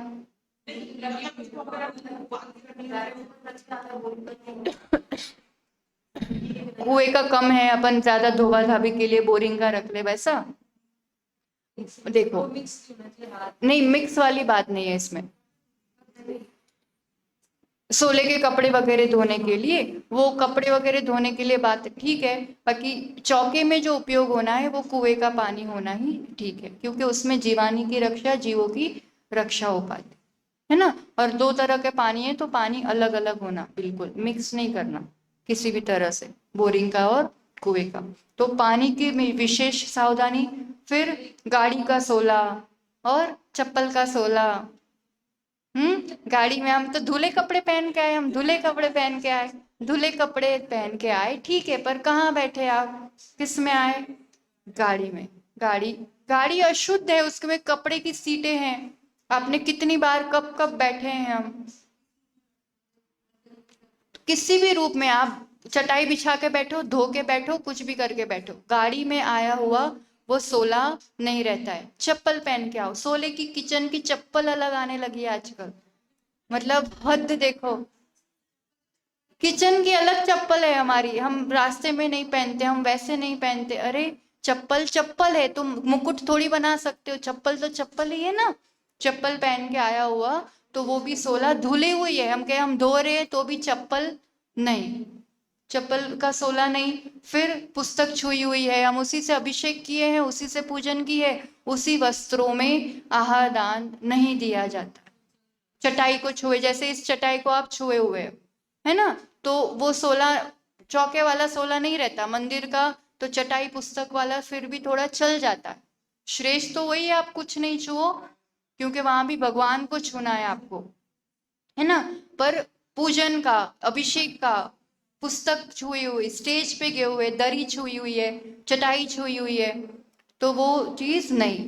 कुएं का कम है, अपन ज्यादा धोबा धाबी के लिए बोरिंग का रख ले, वैसा देखो, नहीं मिक्स वाली बात नहीं है इसमें, सोले के कपड़े वगैरह धोने के लिए, वो कपड़े वगैरह धोने के लिए बात ठीक है, बाकी चौके में जो उपयोग होना है वो कुएं का पानी होना ही ठीक है, क्योंकि उसमें जीवानी की रक्षा, जीवों की रक्षा हो पाती है ना, और दो तरह के पानी है तो पानी अलग अलग होना, बिल्कुल मिक्स नहीं करना किसी भी तरह से, बोरिंग का और कुएं का, तो पानी की विशेष सावधानी। फिर गाड़ी का सोला और चप्पल का सोला, गाड़ी में हम तो धुले कपड़े पहन के आए, हम धुले कपड़े पहन के आए, धुले कपड़े पहन के आए ठीक है, पर कहाँ बैठे आप, किस में आए, गाड़ी में, गाड़ी, गाड़ी अशुद्ध है, उसमें कपड़े की सीटें हैं, आपने कितनी बार कब कब बैठे हैं हम, किसी भी रूप में आप चटाई बिछा के बैठो, धो के बैठो, कुछ भी करके बैठो, गाड़ी में आया हुआ वो सोला नहीं रहता है, चप्पल पहन के आओ, सोले की किचन की चप्पल अलग आने लगी है आजकल, मतलब हद देखो, किचन की अलग चप्पल है हमारी, हम रास्ते में नहीं पहनते, हम वैसे नहीं पहनते, अरे चप्पल चप्पल है, तुम मुकुट थोड़ी बना सकते हो, चप्पल तो चप्पल ही है ना, चप्पल पहन के आया हुआ तो वो भी सोला धुली हुई है, हम कहे हम धो रहे हैं तो भी चप्पल नहीं, चप्पल का सोला नहीं। फिर पुस्तक छुई हुई है, हम उसी से अभिषेक किए हैं, उसी से पूजन की है, उसी वस्त्रों में आहार दान नहीं दिया जाता, चटाई को छुए, जैसे इस चटाई को आप छुए हुए है ना, तो वो सोला चौके वाला सोला नहीं रहता, मंदिर का तो चटाई पुस्तक वाला फिर भी थोड़ा चल जाता है, श्रेष्ठ तो वही है आप कुछ नहीं छुओ, क्योंकि वहां भी भगवान को छूना है आपको, है ना, पर पूजन का, अभिषेक का, पुस्तक छुई हुई, स्टेज पे गए हुए, दरी छुई हुई है, चटाई छुई हुई है, तो वो चीज नहीं।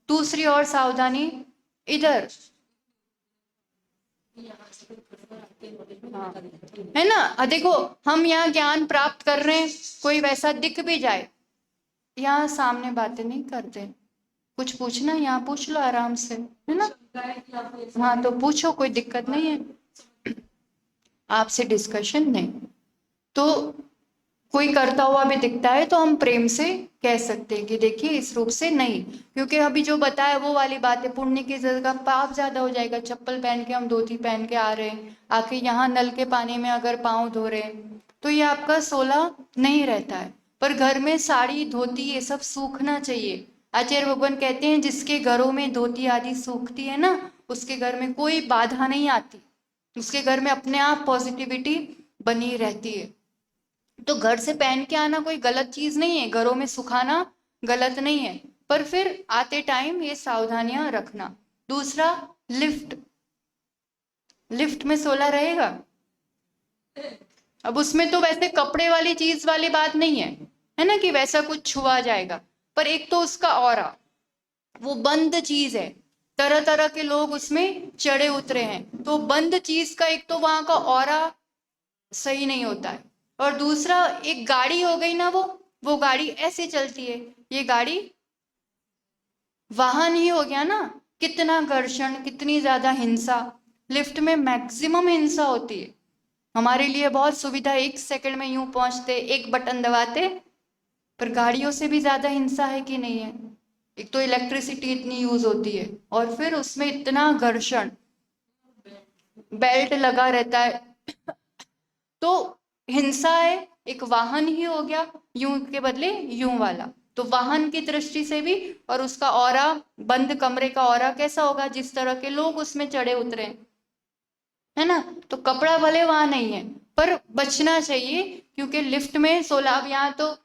दूसरी और सावधानी इधर, हाँ, है ना, देखो हम यहाँ ज्ञान प्राप्त कर रहे हैं, कोई वैसा दिख भी जाए, यहाँ सामने बातें नहीं करते, कुछ पूछना यहाँ पूछ लो आराम से, है ना, हाँ तो पूछो, कोई दिक्कत नहीं है, आपसे डिस्कशन नहीं, तो कोई करता हुआ भी दिखता है तो हम प्रेम से कह सकते हैं कि देखिए इस रूप से नहीं, क्योंकि अभी जो बताया वो वाली बात है, पुण्य की जगह पाप ज्यादा हो जाएगा। चप्पल पहन के हम धोती पहन के आ रहे हैं, आके यहाँ नल के पानी में अगर पाँव धो रहे हैं तो ये आपका 16 नहीं रहता है। पर घर में साड़ी धोती ये सब सूखना चाहिए। आचार्य भगवान कहते हैं जिसके घरों में धोती आदि सूखती है ना, उसके घर में कोई बाधा नहीं आती, उसके घर में अपने आप पॉजिटिविटी बनी रहती है। तो घर से पहन के आना कोई गलत चीज नहीं है, घरों में सुखाना गलत नहीं है, पर फिर आते टाइम ये सावधानियां रखना। दूसरा, लिफ्ट, लिफ्ट में 16 रहेगा। अब उसमें तो वैसे कपड़े वाली चीज वाली बात नहीं है ना, कि वैसा कुछ छुआ जाएगा, पर एक तो उसका ऑरा, वो बंद चीज है, तरह तरह के लोग उसमें चढ़े उतरे हैं, तो बंद चीज का एक तो वहां का ऑरा सही नहीं होता है। और दूसरा, एक गाड़ी हो गई ना, वो गाड़ी ऐसे चलती है, ये गाड़ी वाहन ही हो गया ना, कितना घर्षण, कितनी ज्यादा हिंसा। लिफ्ट में मैक्सिमम हिंसा होती है। हमारे लिए बहुत सुविधा, 1 सेकंड में यूं पहुंचते, एक बटन दबाते, पर गाड़ियों से भी ज्यादा हिंसा है कि नहीं है। एक तो इलेक्ट्रिसिटी इतनी यूज होती है, और फिर उसमें इतना घर्षण, बेल्ट लगा रहता है, तो हिंसा है। एक वाहन ही हो गया, यूं के बदले यूं वाला, तो वाहन की दृष्टि से भी, और उसका ऑरा, बंद कमरे का ऑरा कैसा होगा, जिस तरह के लोग उसमें चढ़े उतरे, है ना। तो कपड़ा भले वहां नहीं है, पर बचना चाहिए, क्योंकि लिफ्ट में 16, अब यहाँ तो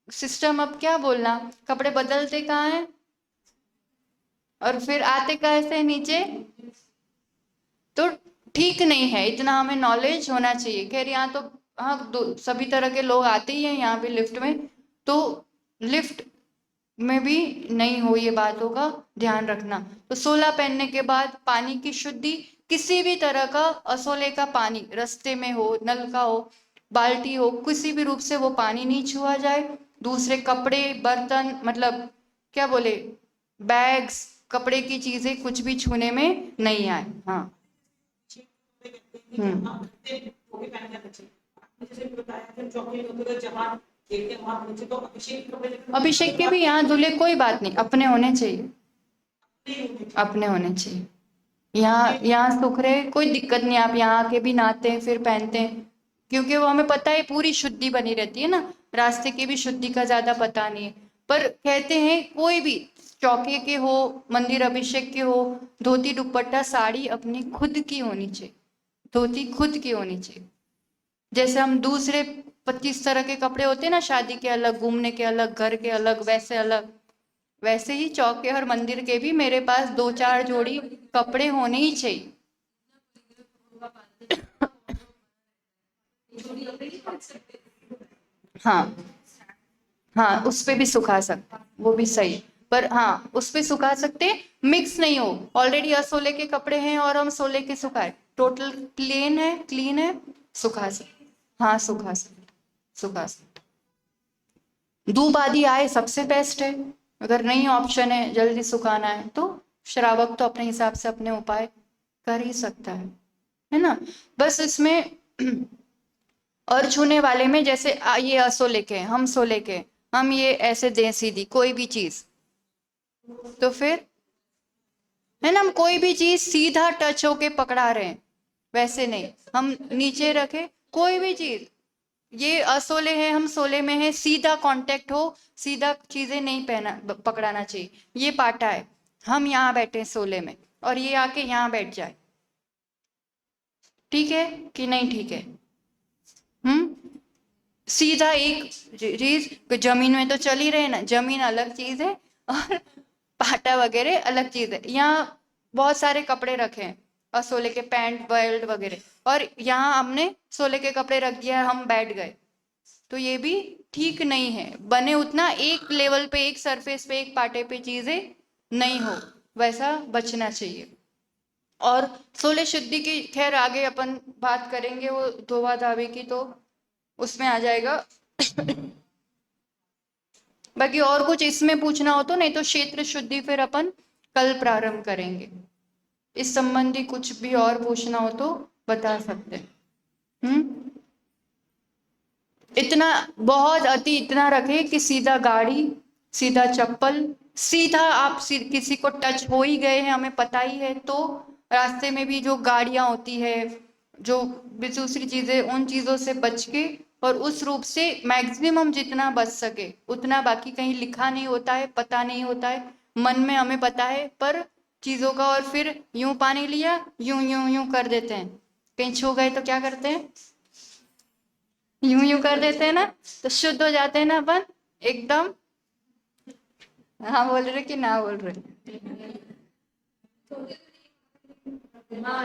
सिस्टम, अब क्या बोलना, कपड़े बदलते कहाँ हैं और फिर आते कैसे नीचे, तो ठीक नहीं है। इतना हमें नॉलेज होना चाहिए। खैर यहाँ तो हाँ, सभी तरह के लोग आते ही हैं यहाँ पे लिफ्ट में, तो लिफ्ट में भी नहीं हो ये बातों का ध्यान रखना। तो 16 पहनने के बाद पानी की शुद्धि, किसी भी तरह का असोले का पानी, रास्ते में हो, नल का हो, बाल्टी हो, किसी भी रूप से वो पानी नहीं छुआ जाए। दूसरे कपड़े, बर्तन, मतलब क्या बोले, बैग्स, कपड़े की चीजें कुछ भी छूने में नहीं आए। हाँ। हम्म। अभिषेक के भी यहाँ दूल्हे कोई बात नहीं, अपने होने चाहिए, अपने होने चाहिए। यहाँ सुख रहे, कोई दिक्कत नहीं, आप यहाँ आके भी नहाते हैं फिर पहनते हैं, क्योंकि वो हमें पता है पूरी शुद्धि बनी रहती है ना। रास्ते की भी शुद्धि का ज्यादा पता नहीं है, पर कहते हैं कोई भी चौके के हो, मंदिर अभिषेक के हो, धोती दुपट्टा साड़ी अपनी खुद की होनी चाहिए, धोती खुद की होनी चाहिए। जैसे हम दूसरे 25 तरह के कपड़े होते हैं ना, शादी के अलग, घूमने के अलग, घर के अलग, वैसे अलग, वैसे ही चौके और मंदिर के भी मेरे पास 2-4 जोड़ी कपड़े होने ही चाहिए। हाँ, हाँ, उस पे भी सुखा सकते, वो भी सही, पर हाँ उस पे सुखा सकते, मिक्स नहीं हो, ऑलरेडी असोले के कपड़े हैं और हम सोले के सुखाए, टोटल प्लेन है, क्लीन है, सुखा सकते। हाँ, सुखा सकते, सुखा सकते। धूप आदि आए सबसे बेस्ट है। अगर नहीं ऑप्शन है, जल्दी सुखाना है, तो श्रावक तो अपने हिसाब से अपने उपाय कर ही सकता है ना। बस इसमें और छूने वाले में, जैसे ये असोले के, हम सोले के, हम ये ऐसे दें सीधी कोई भी चीज, तो फिर, है ना, हम कोई भी चीज सीधा टच होके पकड़ा रहे हैं, वैसे नहीं, हम नीचे रखे कोई भी चीज, ये असोले हैं, हम सोले में हैं, सीधा कांटेक्ट हो, सीधा चीजें नहीं पहना पकड़ाना चाहिए। ये पाटा है, हम यहाँ बैठे हैं सोले में, और ये आके यहाँ बैठ जाए, ठीक है कि नहीं ठीक है। सीधा एक चीज, जमीन में तो चल ही रहे ना, जमीन अलग चीज है और पाटा वगैरह अलग चीज है। यहाँ बहुत सारे कपड़े रखे हैं और सोले के पैंट बेल्ट वगैरह, और यहाँ हमने सोले के कपड़े रख दिया, हम बैठ गए, तो ये भी ठीक नहीं है। बने उतना एक लेवल पे, एक सरफेस पे, एक पाटे पे चीजें नहीं हो, वैसा बचना चाहिए। और सोले शुद्धि की खैर आगे अपन बात करेंगे, वो धोवा धावे की तो उसमें आ जाएगा। बाकी और कुछ इसमें पूछना हो तो, नहीं तो क्षेत्र शुद्धि फिर अपन कल प्रारंभ करेंगे। इस संबंधी कुछ भी और पूछना हो तो बता सकते हैं। इतना बहुत अति इतना रखे कि सीधा गाड़ी, सीधा चप्पल, सीधा आप किसी को टच हो ही गए हैं, हमें पता ही है, तो रास्ते में भी जो गाड़ियां होती है, जो भी दूसरी चीजें, उन चीजों से बच के और उस रूप से मैक्सिमम जितना बच सके उतना। बाकी कहीं लिखा नहीं होता है, पता नहीं होता है, मन में हमें पता है पर चीजों का, और फिर यूं पानी लिया, यूं यूं यूं कर देते हैं, कहीं छू गए तो क्या करते हैं, यूं यूं कर देते हैं ना, तो शुद्ध हो जाते हैं ना अपन एकदम। हाँ बोल रहे कि ना बोल रहे? हाँ,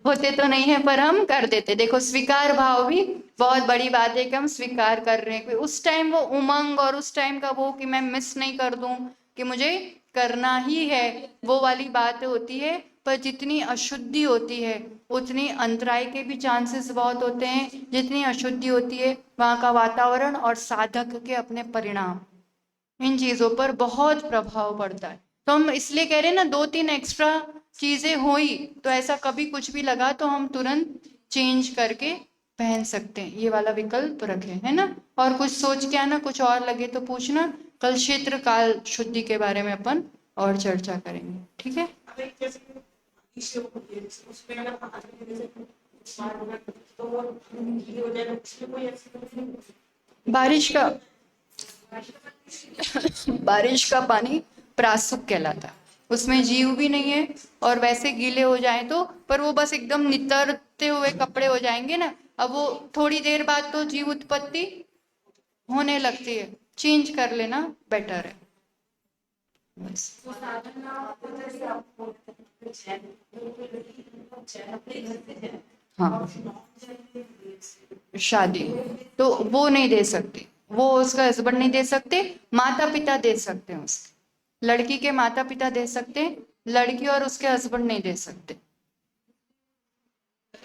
होते तो नहीं है पर हम कर देते। देखो स्वीकार भाव भी बहुत बड़ी बात है कि हम स्वीकार कर रहे हैं। उस टाइम वो उमंग और उस टाइम का वो कि मैं मिस नहीं कर दूं, कि मुझे करना ही है, वो वाली बात होती है। पर जितनी अशुद्धि होती है उतनी अंतराय के भी चांसेस बहुत होते हैं। जितनी अशुद्धि होती है वहाँ का वातावरण और साधक के अपने परिणाम, इन चीजों पर बहुत प्रभाव पड़ता है। तो हम इसलिए कह रहे हैं ना, 2-3 एक्स्ट्रा चीजें हुई तो ऐसा कभी कुछ भी लगा तो हम तुरंत चेंज करके पहन सकते हैं, ये वाला विकल्प रखें, है ना। और कुछ सोच के आना, कुछ और लगे तो पूछना। कल क्षेत्र काल शुद्धि के बारे में अपन और चर्चा करेंगे, ठीक है। बारिश का बारिश का पानी प्रासुक कहलाता है, उसमें जीव भी नहीं है, और वैसे गीले हो जाए तो, पर वो बस एकदम नितरते हुए कपड़े हो जाएंगे ना, अब वो थोड़ी देर बाद तो जीव उत्पत्ति होने लगती है, चेंज कर लेना बेटर है बस। हाँ, शादी तो वो नहीं दे सकते, वो उसका हस्बैंड नहीं दे सकते, माता पिता दे सकते हैं उसके। लड़की के माता पिता दे सकते हैं, लड़की और उसके हस्बैंड नहीं दे सकते।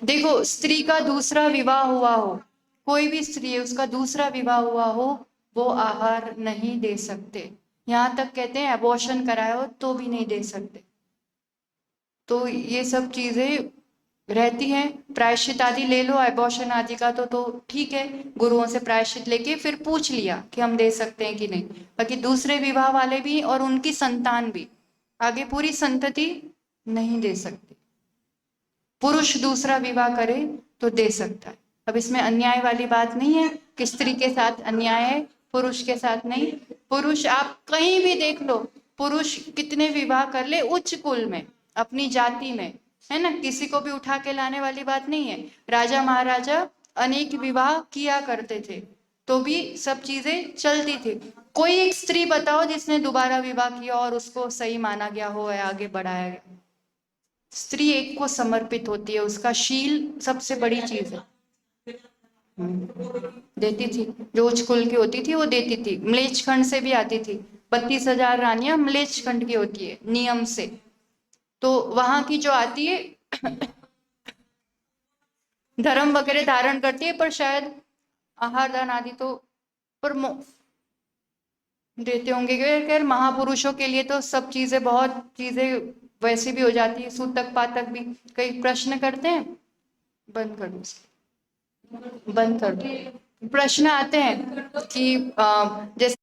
देखो स्त्री का दूसरा विवाह हुआ हो, कोई भी स्त्री है उसका दूसरा विवाह हुआ हो, वो आहार नहीं दे सकते। यहाँ तक कहते हैं अबॉर्शन कराया हो तो भी नहीं दे सकते। तो ये सब चीजें रहती हैं। प्रायश्चित आदि ले लो अबॉर्शन आदि का तो ठीक है, गुरुओं से प्रायश्चित लेके फिर पूछ लिया कि हम दे सकते हैं कि नहीं। बाकी दूसरे विवाह वाले भी और उनकी संतान भी आगे पूरी संतति नहीं दे सकते। पुरुष दूसरा विवाह करे तो दे सकता है। अब इसमें अन्याय वाली बात नहीं है कि स्त्री के साथ अन्याय है, पुरुष के साथ नहीं। पुरुष आप कहीं भी देख लो, पुरुष कितने विवाह कर ले उच्च कुल में, अपनी जाति में, है ना, किसी को भी उठा के लाने वाली बात नहीं है। राजा महाराजा अनेक विवाह किया करते थे तो भी सब चीजें चलती थी। कोई एक स्त्री बताओ जिसने दोबारा विवाह किया और उसको सही माना गया हो या आगे बढ़ाया गया। स्त्री एक को समर्पित होती है, उसका शील सबसे बड़ी चीज है। देती थी, जो उच्च कुल की होती थी वो देती थी। म्लेच्छ खंड से भी आती थी, 32,000 रानियां म्लेच्छ खंड की होती है नियम से। तो वहां की जो आती है धर्म वगैरह धारण करती है, पर शायद आहार दान आदि तो पर देते होंगे। खैर महापुरुषों के लिए तो सब चीजें, बहुत चीजें वैसे भी हो जाती है, सूतक पातक भी। कई प्रश्न करते हैं, बंद कर दो, बंद कर दो। प्रश्न आते हैं कि जैसे